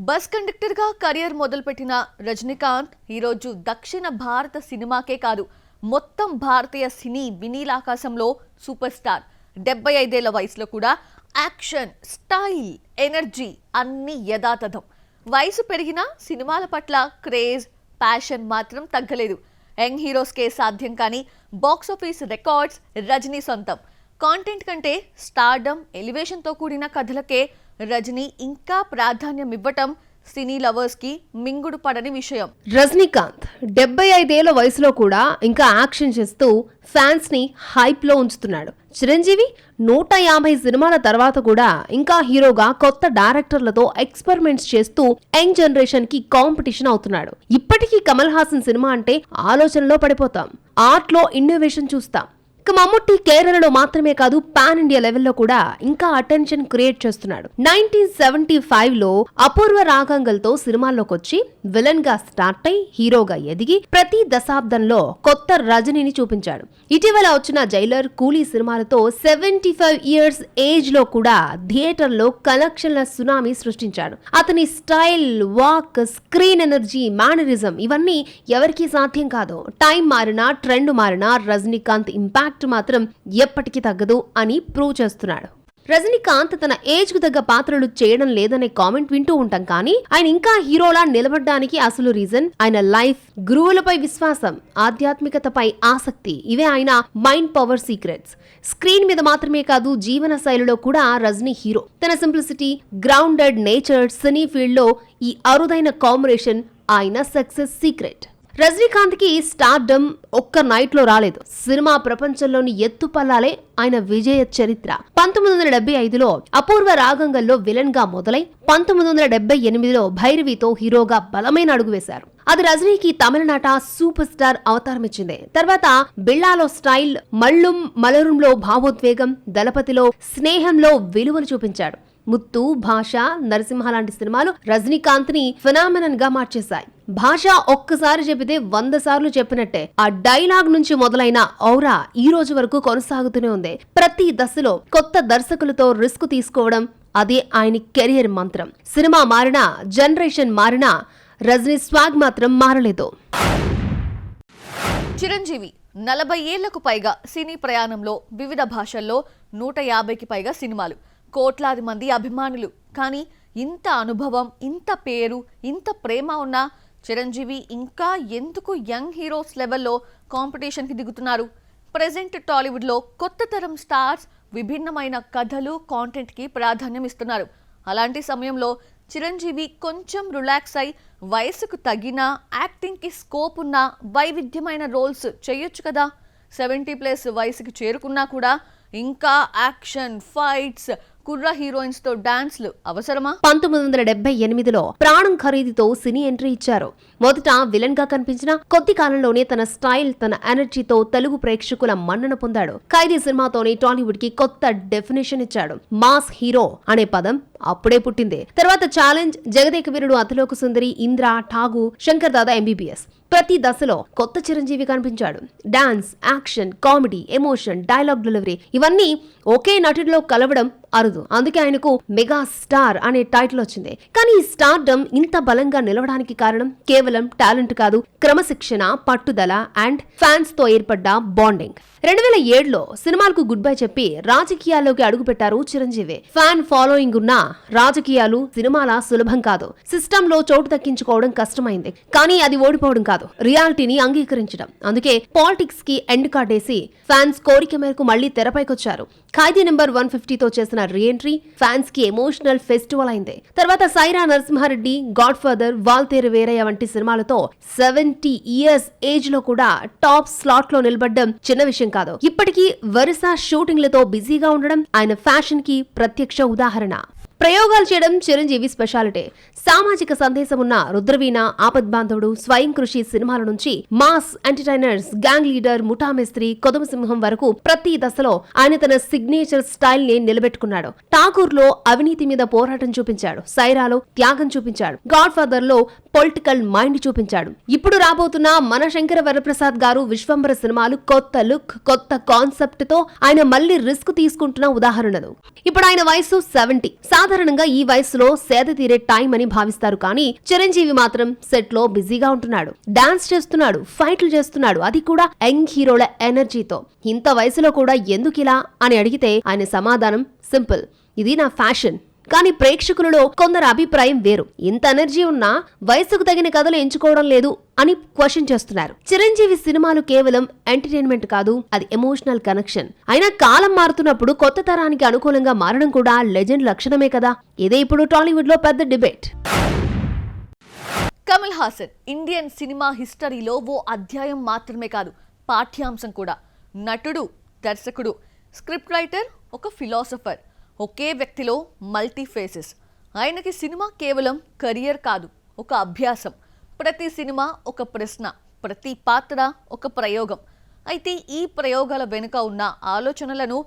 Bus conductor గా career మొదలుపెట్టిన రజనీకాంత్ ఈరోజు దక్షిణ భారత సినిమాకే కాదు మొత్తం భారతీయ సినీ వినీలాకాశంలో సూపర్ స్టార్. 75 ఏళ్ల వయసులో కూడా యాక్షన్, స్టైల్, ఎనర్జీ అన్ని యథాతథం. వయసు పెరిగినా సినిమాల పట్ల క్రేజ్, ప్యాషన్ మాత్రం తగ్గలేదు. యంగ్ హీరోస్కే సాధ్యం కానీ బాక్సాఫీస్ రికార్డ్స్ రజనీ సొంతం. కాంటెంట్ కంటే స్టార్డమ్, ఎలివేషన్తో కూడిన కథలకే రజనీ ఇంకా ప్రాధాన్యం ఇవ్వటం సినీ లవర్స్ కి మింగుడు పడని విషయం. రజనీకాంత్ 75 ఏళ్ల వయసులో కూడా ఇంకా యాక్షన్ చేస్తూ ఫ్యాన్స్ ని హైప్ లో ఉంచుతున్నాడు. చిరంజీవి 150 సినిమాల తర్వాత కూడా ఇంకా హీరోగా కొత్త డైరెక్టర్లతో ఎక్స్పెరిమెంట్స్ చేస్తూ యంగ్ జనరేషన్ కి కాంపిటీషన్ అవుతున్నాడు. ఇప్పటికీ కమల్ హాసన్ సినిమా అంటే ఆలోచనలో పడిపోతాం. ఆర్ట్ లో ఇన్నోవేషన్ చూస్తాం. ఇక మమ్ముట్టి కేరళలో మాత్రమే కాదు పాన్ ఇండియా లెవెల్లో కూడా ఇంకా అటెన్షన్ క్రియేట్ చేస్తున్నాడు. 1975లో అపూర్వ రాగంగల్తో సినిమాల్లోకి వచ్చి విలన్ గా స్టార్ట్ అయి హీరోగా ఎదిగి ప్రతి దశాబ్దంలో కొత్త రజనీని చూపించాడు. ఇటీవల వచ్చిన జైలర్, కూలీ సినిమాలతో 75 ఇయర్స్ ఏజ్ లో కూడా థియేటర్ లో కలెక్షన్ల సునామీ సృష్టించాడు. అతని style, walk, screen energy, mannerism ఇవన్నీ ఎవరికీ సాధ్యం కాదు. టైం మారినా, ట్రెండ్ మారినా రజనీకాంత్ ఇంపాక్ట్ మాత్రం ఎప్పటికీ తగ్గదు అని ప్రూవ్ చేస్తున్నాడు. రజనీకాంత్ తన ఏజ్ కు తగ్గ పాత్రలు చేయడం లేదనే కామెంట్ వింటూ ఉంటాం, కానీ ఆయన ఇంకా హీరోలా నిలబడడానికి అసలు రీజన్ ఆయన లైఫ్, గురువులపై విశ్వాసం, ఆధ్యాత్మికతపై ఆసక్తి. ఇవే ఆయన మైండ్ పవర్ సీక్రెట్స్. స్క్రీన్ మీద మాత్రమే కాదు జీవన శైలిలో కూడా రజనీ హీరో. తన simplicity, grounded nature, cine field లో ఈ అరుదైన కాంబినేషన్ ఆయన సక్సెస్ సీక్రెట్. రజనీకాంత్ కి స్టార్డమ్ ఒక్క నైట్ లో రాలేదు. సినిమా ప్రపంచంలోని ఎత్తుపల్లాలే ఆయన విజయ చరిత్ర. 1975లో అపూర్వ రాగంగల్లో విలన్ గా మొదలై 1978లో భైరవితో హీరోగా బలమైన అడుగు వేశారు. అది రజనీకి తమిళనాట సూపర్ స్టార్ అవతారమిచ్చింది. తర్వాత బిళ్ళాలో స్టైల్, మళ్ళుం మలరుంలో భావోద్వేగం, దళపతిలో స్నేహంలో విలువలు చూపించాడు. ముత్తు, భాష, నరసింహ లాంటి సినిమాలు రజనీకాంత్ ని ఫినామినన్ గా మార్చేశాయి. భాష ఒక్కసారి చెబితే 100 సార్లు చెప్పినట్టే. ఆ డైలాగ్ నుంచి మొదలైన ఔరా ఈ రోజు వరకు కొనసాగుతూనే ఉంది. ప్రతి దశలో కొత్త దర్శకులతో రిస్క్ తీసుకోవడం అదే ఆయన కెరియర్ మంత్రం. సినిమా మారినా, జనరేషన్ మారినా రజనీ స్వాగ్ మాత్రం మారలేదు. చిరంజీవి 40 ఏళ్లకు పైగా సినీ ప్రయాణంలో వివిధ భాషల్లో 150కి పైగా సినిమాలు, కోట్లాది మంది అభిమానులు. కానీ ఇంత అనుభవం, ఇంత పేరు, ఇంత ప్రేమ ఉన్న చిరంజీవి ఇంకా ఎందుకు యంగ్ హీరోస్ లెవెల్లో కాంపిటీషన్కి దిగుతున్నారు? ప్రెజెంట్ టాలీవుడ్లో కొత్త తరం స్టార్స్ విభిన్నమైన కథలు, కాంటెంట్కి ప్రాధాన్యం ఇస్తున్నారు. అలాంటి సమయంలో చిరంజీవి కొంచెం రిలాక్స్ అయి వయసుకు తగిన, యాక్టింగ్కి స్కోప్ ఉన్న వైవిధ్యమైన రోల్స్ చేయొచ్చు కదా. 70+ వయసుకి చేరుకున్నా కూడా ఇంకా యాక్షన్, ఫైట్స్, కుర్ర హీరోయిన్స్ తో డాన్స్లు అవసరమా? 1978లో ప్రాణం ఖరీదుతో సినీ ఎంట్రీ ఇచ్చారు. మొదట విలన్ గా కనిపించిన కొద్ది కాలంలోనే తన స్టైల్, తన ఎనర్జీతో తెలుగు ప్రేక్షకుల మన్నన పొందాడు. ఖైదీ సినిమాతోనే టాలీవుడ్ కి కొత్త డెఫినేషన్ ఇచ్చాడు. మాస్ హీరో అనే పదం అప్పుడే పుట్టింది. తర్వాత ఛాలెంజ్, జగదేక వీరుడు, అతిలోక సుందరి, ఇంద్ర, ఠాగు, శంకర్ దాదా ఎంబీబీఎస్. ప్రతి దశలో కొత్త చిరంజీవి కనిపించాడు. Dance, action, comedy, emotion, dialogue delivery ఇవన్నీ ఒకే నటుడిలో కలవడం అరుదు. అందుకే ఆయనకు మెగా స్టార్ అనే టైటిల్ వచ్చింది. కానీ ఈ స్టార్డమ్ ఇంత బలంగా నిలవడానికి కారణం కేవలం టాలెంట్ కాదు, క్రమశిక్షణ, పట్టుదల అండ్ ఫ్యాన్స్ తో ఏర్పడ్డ బాండింగ్. 2007లో సినిమాలకు గుడ్ బై చెప్పి రాజకీయాల్లోకి అడుగుపెట్టారు చిరంజీవి. ఫ్యాన్ ఫాలోయింగ్ ఉన్న రాజకీయాలు, సినిమాల సులభం కాదు. సిస్టమ్ లో చోటు దక్కించుకోవడం కష్టమైంది. కానీ అది ఓడిపోవడం కాదు, రియాలిటీని అంగీకరించడం. అందుకే పాలిటిక్స్ కి ఎండ్ కార్డేసి ఫ్యాన్స్ కోరిక మేరకు మళ్లీ తెరపైకొచ్చారు. ఖైదీ నెంబర్ 150తో చేసిన రీఎంట్రీ ఫ్యాన్స్ కి ఎమోషనల్ ఫెస్టివల్ అయింది. తర్వాత సైరా నరసింహారెడ్డి, గాడ్ ఫాదర్, వాల్తేరు వీరయ్య వంటి సినిమాలతో 70 ఇయర్స్ ఏజ్ లో కూడా టాప్ స్లాట్ లో నిలబడ్డం చిన్న విషయం కాదు. ఇప్పటికీ వరుస షూటింగ్లతో బిజీగా ఉండడం ఆయన ఫ్యాషన్ కి ప్రత్యక్ష ఉదాహరణ. ప్రయోగాలు చేయడం చిరంజీవి స్పెషాలిటీ. సామాజిక సందేశం ఉన్న రుద్రవీణ, ఆపద్బాంధవుడు, స్వయం కృషి సినిమాల నుంచి mass entertainers, gang leader, Muta Mestri, కొదమసింహం వరకు ప్రతి దశలో ఆయన తన సిగ్నేచర్ స్టైల్ ని నిలబెట్టుకున్నాడు. ఠాకూర్ లో అవినీతి మీద పోరాటం చూపించాడు. సైరాలో త్యాగం చూపించాడు. గాడ్ ఫాదర్ లో పొలిటికల్ మైండ్ చూపించాడు. ఇప్పుడు రాబోతున్న మన శంకర వరప్రసాద్ గారు విశ్వంబర సినిమాలు కొత్త లుక్, కొత్త కాన్సెప్ట్ తో ఆయన మళ్లీ రిస్క్ తీసుకుంటున్న ఉదాహరణలు. ఇప్పుడు ఆయన వయసు 70. సాధారణంగా ఈ వయసులో సేద తీరే టైం అని భావిస్తారు, కానీ చిరంజీవి మాత్రం సెట్ లో బిజీగా ఉంటున్నాడు. డాన్స్ చేస్తున్నాడు, ఫైట్లు చేస్తున్నాడు, అది కూడా యంగ్ హీరోల ఎనర్జీతో. ఇంత వయసులో కూడా ఎందుకిలా అని అడిగితే ఆయన సమాధానం సింపుల్: ఇది నా ఫ్యాషన్. కానీ ప్రేక్షకులలో కొందరు అభిప్రాయం వేరు. ఇంత ఎనర్జీ ఉన్నా వయసుకు తగిన కథలు ఎంచుకోవడం లేదు అని క్వశ్చన్ చేస్తున్నారు. చిరంజీవి సినిమాలు కేవలం ఎంటర్టైన్మెంట్ కాదు, అది ఎమోషనల్ కనెక్షన్. అయినా కాలం మారుతున్నప్పుడు కొత్త తరానికి అనుకూలంగా మారడం కూడా లెజెండ్ లక్షణమే కదా. ఇదే ఇప్పుడు టాలీవుడ్ లో పెద్ద debate. Kamal Haasan Indian cinema హిస్టరీలో ఓ అధ్యాయం మాత్రమే కాదు, పాఠ్యాంశం కూడా. నటుడు, దర్శకుడు, స్క్రిప్ట్ రైటర్, ఒక ఫిలాసఫర్, ఒకే వ్యక్తిలో మల్టీ ఫేసెస్. ఆయనకి సినిమా కేవలం కెరియర్ కాదు, ఒక అభ్యాసం. ప్రతి సినిమా ఒక ప్రశ్న, ప్రతి పాత్ర ఒక ప్రయోగం. అయితే ఈ ప్రయోగాల వెనుక ఉన్న ఆలోచనలను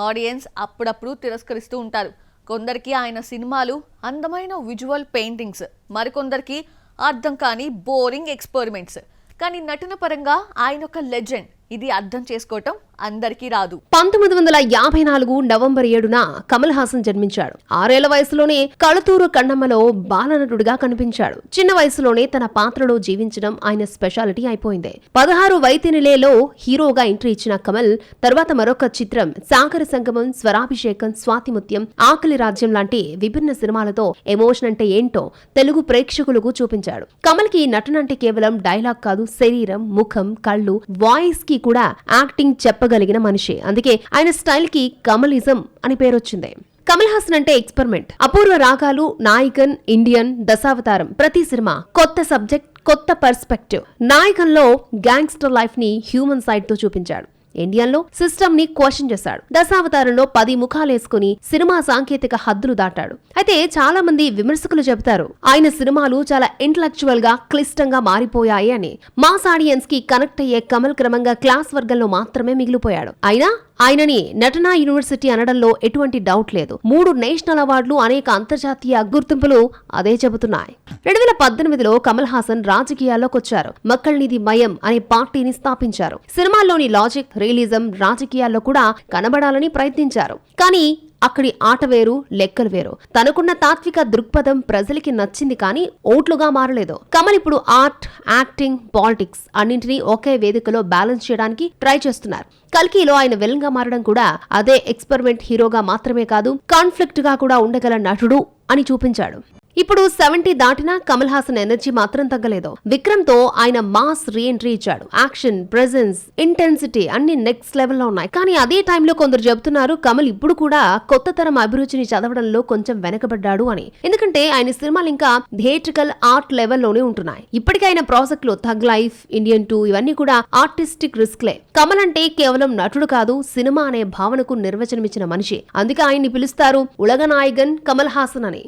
ఆడియన్స్ అప్పుడప్పుడు తిరస్కరిస్తూ ఉంటారు. కొందరికి ఆయన సినిమాలు అందమైన విజువల్ పెయింటింగ్స్, మరికొందరికి అర్థం కాని బోరింగ్ ఎక్స్పెరిమెంట్స్. కానీ నటన పరంగా ఆయన ఒక లెజెండ్. ఇది అర్థం చేసుకోవటం అందరికీ రాదు. 1954 నవంబర్ 7న కమల్ హాసన్ జన్మించాడు. 6 ఏళ్ల వయసులోనే కళతూరు కన్నమ్మలో బాలనటుడిగా కనిపించాడు. చిన్న వయసులోనే తన పాత్రలో జీవించడం ఆయన స్పెషాలిటీ అయిపోయింది. 16 వైతినిలేలో హీరోగా ఎంట్రీ ఇచ్చిన కమల్ తర్వాత మరొక చిత్రం సాగర సంగమం, స్వరాభిషేకం, స్వాతిముత్యం, ఆకలి రాజ్యం లాంటి విభిన్న సినిమాలతో ఎమోషన్ అంటే ఏంటో తెలుగు ప్రేక్షకులకు చూపించాడు. కమల్ కి నటన అంటే కేవలం డైలాగ్ కాదు, శరీరం, ముఖం, కళ్ళు, వాయిస్ కి కూడా యాక్టింగ్ చెప్పగలిగిన మనిషి. అందుకే ఆయన స్టైల్ కి కమలిజం అని పేరొచ్చింది. కమల్ హాసన్ అంటే ఎక్స్పెరిమెంట్. అపూర్వ రాగాలు, నాయకన్, ఇండియన్, దశావతారం, ప్రతి సినిమా కొత్త సబ్జెక్ట్, కొత్త పర్స్పెక్టివ్. నాయకన్లో గ్యాంగ్స్టర్ లైఫ్ ని హ్యూమన్ సైడ్ తో చూపించాడు. ఇండియన్ లో సిస్టమ్ ని క్వశ్చన్ చేశాడు. దశావతారంలో 10 ముఖాలేసుకుని సినిమా సాంకేతిక హద్దులు దాటాడు. అయితే చాలా మంది విమర్శకులు చెబుతారు ఆయన సినిమాలు చాలా ఇంటలెక్చువల్ గా, క్లిష్టంగా మారిపోయాయి అని. మాస్ ఆడియన్స్ కి కనెక్ట్ అయ్యే కమల్ క్రమంగా క్లాస్ వర్గంలో మాత్రమే మిగిలిపోయాడు. అయినా ఆయనని నటనా యూనివర్సిటీ అనడంలో ఎటువంటి డౌట్ లేదు. 3 నేషనల్ అవార్డులు, అనేక అంతర్జాతీయ గుర్తింపులు అదే చెబుతున్నాయి. 2018లో కమల్ హాసన్ రాజకీయాల్లోకి వచ్చారు. మక్కల్నిది మయం అనే పార్టీని స్థాపించారు. సినిమాల్లోని లాజిక్, రియలిజం రాజకీయాల్లో కూడా కనబడాలని ప్రయత్నించారు. కానీ అక్కడి ఆట వేరు, లెక్కలు వేరు. తనకున్న తాత్విక దృక్పథం ప్రజలకి నచ్చింది, కానీ ఓట్లుగా మారలేదు. కమల్ ఇప్పుడు ఆర్ట్, యాక్టింగ్, పాలిటిక్స్ అన్నింటినీ ఒకే వేదికలో బ్యాలెన్స్ చేయడానికి ట్రై చేస్తున్నారు. కల్కిలో ఆయన విలన్ గా మారడం కూడా అదే ఎక్స్పెరిమెంట్. హీరోగా మాత్రమే కాదు, కాన్ఫ్లిక్ట్ గా కూడా ఉండగల నటుడు అని చూపించాడు. ఇప్పుడు 70 దాటినా కమల్ హాసన్ ఎనర్జీ మాత్రం తగ్గలేదు. విక్రమ్ తో ఆయన మాస్ రీఎంట్రీ ఇచ్చాడు. యాక్షన్, ప్రెజెన్స్, ఇంటెన్సిటీ అన్ని నెక్స్ట్ లెవెల్లో ఉన్నాయి. కానీ అదే టైంలో కొందరు చెబుతున్నారు కమల్ ఇప్పుడు కూడా కొత్త తరం అభిరుచిని చదవడంలో కొంచెం వెనకబడ్డాడు అని. ఎందుకంటే ఆయన సినిమాలు ఇంకా థియేట్రికల్ ఆర్ట్ లెవెల్లోనే ఉంటున్నాయి. ఇప్పటికీ ఆయన ప్రాజెక్టులు థగ్ లైఫ్, ఇండియన్ 2 ఇవన్నీ కూడా ఆర్టిస్టిక్ రిస్క్లే. కమల్ అంటే కేవలం నటుడు కాదు, సినిమా అనే భావనకు నిర్వచనమిచ్చిన మనిషి. అందుకే ఆయన్ని పిలుస్తారు ఉలగనాయగన్ కమల్ హాసన్ అని.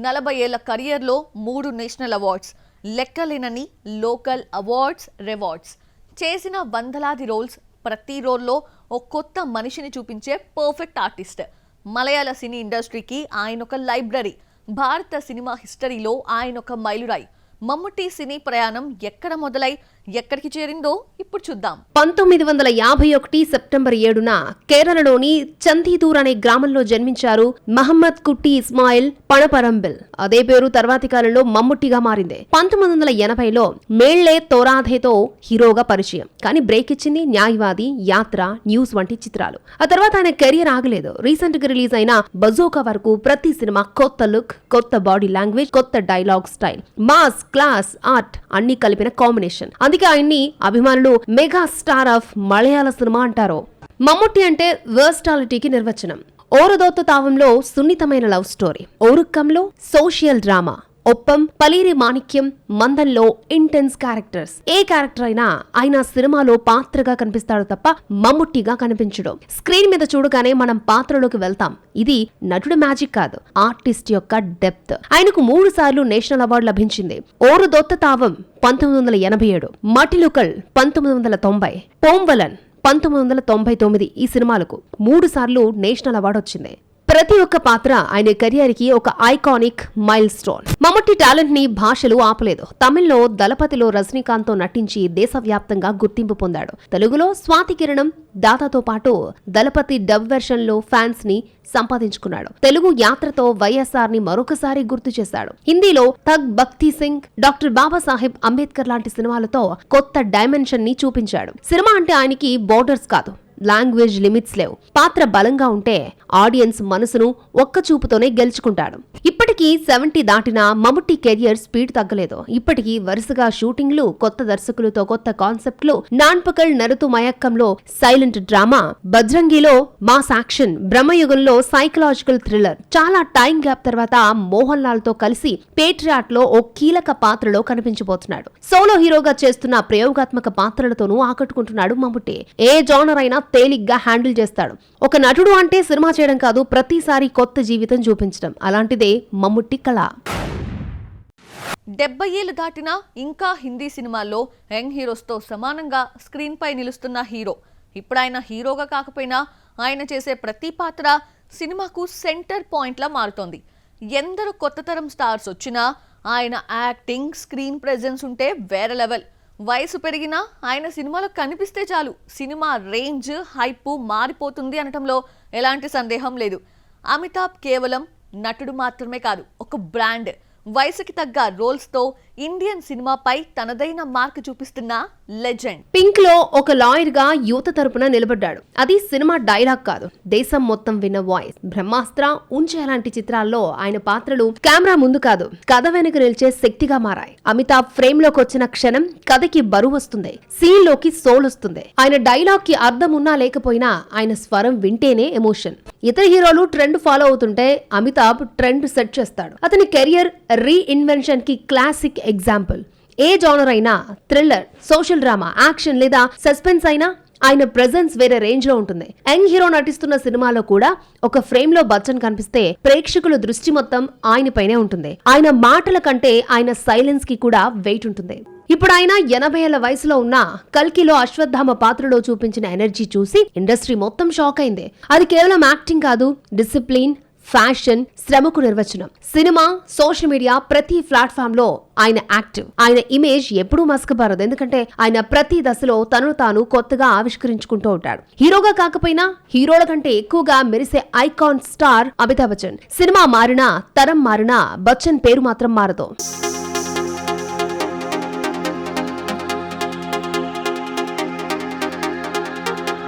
40 ఏళ్ల కెరియర్లో 3 నేషనల్ అవార్డ్స్, లెక్కలేనని లోకల్ అవార్డ్స్, రివార్డ్స్. చేసిన వందలాది రోల్స్, ప్రతి రోల్లో ఓ కొత్త మనిషిని చూపించే పర్ఫెక్ట్ ఆర్టిస్ట్. మలయాళ సినీ ఇండస్ట్రీకి ఆయన ఒక లైబ్రరీ. భారత సినిమా హిస్టరీలో ఆయన ఒక మైలురాయి. మమ్ముట్టి సినీ ప్రయాణం ఎక్కడ మొదలై ఎక్కడికి చేరిందో ఇప్పుడు చూద్దాం. 1951 సెప్టెంబర్ 7న కేరళలోని చందీదూర్ అనే గ్రామంలో జన్మించారు మహమ్మద్ కుట్టి ఇస్మాయిల్ పణపరంబిల్. అదే పేరు తర్వాతి కాలంలో మమ్ముట్టిగా మారింది. 1980లో మేళ్లే తోరాధేతో హీరోగా పరిచయం. కానీ బ్రేక్ ఇచ్చింది న్యాయవాది, యాత్ర, న్యూస్ వంటి చిత్రాలు. ఆ తర్వాత ఆయన కెరియర్ ఆగలేదు. రీసెంట్ గా రిలీజ్ అయిన బజోకా వరకు ప్రతి సినిమా కొత్త లుక్, కొత్త బాడీ లాంగ్వేజ్, కొత్త dialogue style, mass, class, art అన్ని కలిపిన కాంబినేషన్. అందుకే ఆయన్ని అభిమానులు మెగా స్టార్ ఆఫ్ మలయాళ సినిమా అంటారు. మమ్ముట్టి అంటే వర్స్టాలిటీకి నిర్వచనం. ఓరదోత్త తావంలో సున్నితమైన లవ్ స్టోరీ, ఓరుక్కంలో సోషల్ డ్రామా, ఒప్పం, పలీరి మాణిక్యం, మందంలో ఇంటెన్స్ క్యారెక్టర్స్. ఏ క్యారెక్టర్ అయినా ఆయన సినిమాలో పాత్రగా కనిపిస్తాడు తప్ప మమ్ముట్టిగా కనిపించడు. స్క్రీన్ మీద చూడగానే మనం పాత్రలోకి వెళ్తాం. ఇది నటుడి మ్యాజిక్ కాదు, ఆర్టిస్ట్ యొక్క డెప్త్. ఆయనకు 3 సార్లు నేషనల్ అవార్డు లభించింది. ఓరు దొత్త తావం 1987, మటిలుకల్ 1990, పోంవలన్ 1999. ఈ సినిమాలకు 3 సార్లు నేషనల్ అవార్డు వచ్చింది. ప్రతి ఒక్క పాత్ర ఆయన కెరియర్ కి ఒక iconic mile stone. Mammootty talent ని భాషలు ఆపలేదు. తమిళ్లో దళపతిలో రజనీకాంత్ తో నటించి దేశవ్యాప్తంగా గుర్తింపు పొందాడు. తెలుగులో స్వాతి కిరణం, దాదాతో పాటు దళపతి డబ్ వెర్షన్ లో ఫ్యాన్స్ ని సంపాదించుకున్నాడు. తెలుగు యాత్రతో వైఎస్ఆర్ ని మరొకసారి గుర్తు చేశాడు. హిందీలో థగ్ భక్తి సింగ్, డాక్టర్ బాబాసాహెబ్ అంబేద్కర్ లాంటి సినిమాలతో కొత్త డైమెన్షన్ ని చూపించాడు. సినిమా అంటే ఆయనకి బోర్డర్స్ కాదు, లాంగ్వేజ్ లిమిట్స్ లేవు. పాత్ర బలంగా ఉంటే ఆడియన్స్ మనసును ఒక్క చూపుతోనే గెలుచుకుంటాడు. ఇప్పటికీ 70 దాటినా మమ్ముట్టి కెరియర్ స్పీడ్ తగ్గలేదు. ఇప్పటికీ వరుసగా షూటింగ్లు, కొత్త దర్శకులతో కొత్త కాన్సెప్ట్లు, నాన్పకల్ నరుతు మయక్కంలో సైలెంట్ డ్రామా, బజ్రంగిలో మాస్ యాక్షన్, బ్రహ్మయుగంలో సైకలాజికల్ థ్రిల్లర్. చాలా టైం గ్యాప్ తర్వాత మోహన్ లాల్ తో కలిసి పేట్రియాట్ లో ఓ కీలక పాత్రలో కనిపించబోతున్నాడు. సోలో హీరోగా చేస్తున్న ప్రయోగాత్మక పాత్రలతోనూ ఆకట్టుకుంటున్నాడు మమ్ముట్టి. ఏ జానర్ అయినా తేలిగ్గా హ్యాండిల్ చేస్తాడు. ఒక నటుడు అంటే సినిమా చేయడం కాదు, ప్రతిసారి కొత్త జీవితం చూపించడం. అలాంటిదే మమ్ముట్టి కళ. 70 ఏళ్లు దాటినా ఇంకా హిందీ సినిమాల్లో యంగ్ హీరోస్తో సమానంగా స్క్రీన్ పై నిలుస్తున్న హీరో. ఇప్పుడు ఆయన హీరోగా కాకపోయినా ఆయన చేసే ప్రతి పాత్ర సినిమాకు సెంటర్ పాయింట్లా మారుతోంది. ఎందరో కొత్త తరం స్టార్స్ వచ్చినా ఆయన యాక్టింగ్, స్క్రీన్ ప్రెజెన్స్ ఉంటే వేరే లెవెల్. వయసు పెరిగినా ఆయన సినిమాలో కనిపిస్తే చాలు సినిమా రేంజ్, హైప్ మారిపోతుంది అనటంలో ఎలాంటి సందేహం లేదు. అమితాబ్ కేవలం నటుడు మాత్రమే కాదు, ఒక బ్రాండ్. వయసుకి తగ్గ రోల్స్ తో ఇండియన్ సినిమాపై తనదైన మార్క్ చూపిస్తున్న లెజెండ్. పింక్ లో ఒక లాయర్ గా యువత తరపున నిలబడ్డాడు. అది సినిమా డైలాగ్ కాదు, దేశం మొత్తం విన్న వాయిస్. బ్రహ్మాస్త్ర, ఉంచే లాంటి చిత్రాల్లో ఆయన పాత్రలు కెమెరా ముందు కాదు, కథ వెనుక నిలిచే శక్తిగా మారాయి. అమితాబ్ ఫ్రేమ్ లోకి వచ్చిన క్షణం కథకి బరువు వస్తుంది, సీన్ లోకి సోల్ వస్తుంది. ఆయన డైలాగ్ కి అర్థం ఉన్నా లేకపోయినా ఆయన స్వరం వింటేనే ఎమోషన్. ఇతర హీరోలు ట్రెండ్ ఫాలో అవుతుంటే అమితాబ్ ట్రెండ్ సెట్ చేస్తాడు. అతని కెరియర్ రీఇన్వెన్షన్ కి క్లాసిక్ ఎగ్జాంపుల్. ఏ జానర్ అయినా, థ్రిల్లర్, సోషల్ డ్రామా, యాక్షన్ లేదా సస్పెన్స్ అయినా ఆయన ప్రెజెన్స్ వేరే రేంజ్ లో ఉంటుంది. యంగ్ హీరో నటిస్తున్న సినిమాలో కూడా ఒక ఫ్రేమ్ లో బచ్చన్ కనిపిస్తే ప్రేక్షకుల దృష్టి మొత్తం ఆయనపైనే ఉంటుంది. ఆయన మాటల కంటే ఆయన సైలెన్స్ కి కూడా వెయిట్ ఉంటుంది. ఇప్పుడు ఆయన 80 ఏళ్ల వయసులో ఉన్న కల్కిలో అశ్వత్థామ పాత్రలో చూపించిన ఎనర్జీ చూసి ఇండస్ట్రీ మొత్తం షాక్ అయింది. అది కేవలం యాక్టింగ్ కాదు, డిసిప్లిన్, ఫ్యాషన్, శ్రమకు నిర్వచనం. సినిమా, సోషల్ మీడియా, ప్రతి ప్లాట్ఫామ్ లో ఆయన యాక్టివ్. ఆయన ఇమేజ్ ఎప్పుడూ మసకబారదు, ఎందుకంటే ఆయన ప్రతి దశలో తనను తాను కొత్తగా ఆవిష్కరించుకుంటూ ఉంటాడు. హీరోగా కాకపోయినా హీరోల కంటే ఎక్కువగా మెరిసే icon star Amitabh Bachchan. Cinema మారినా, తరం మారినా బచ్చన్ పేరు మాత్రం మారదు.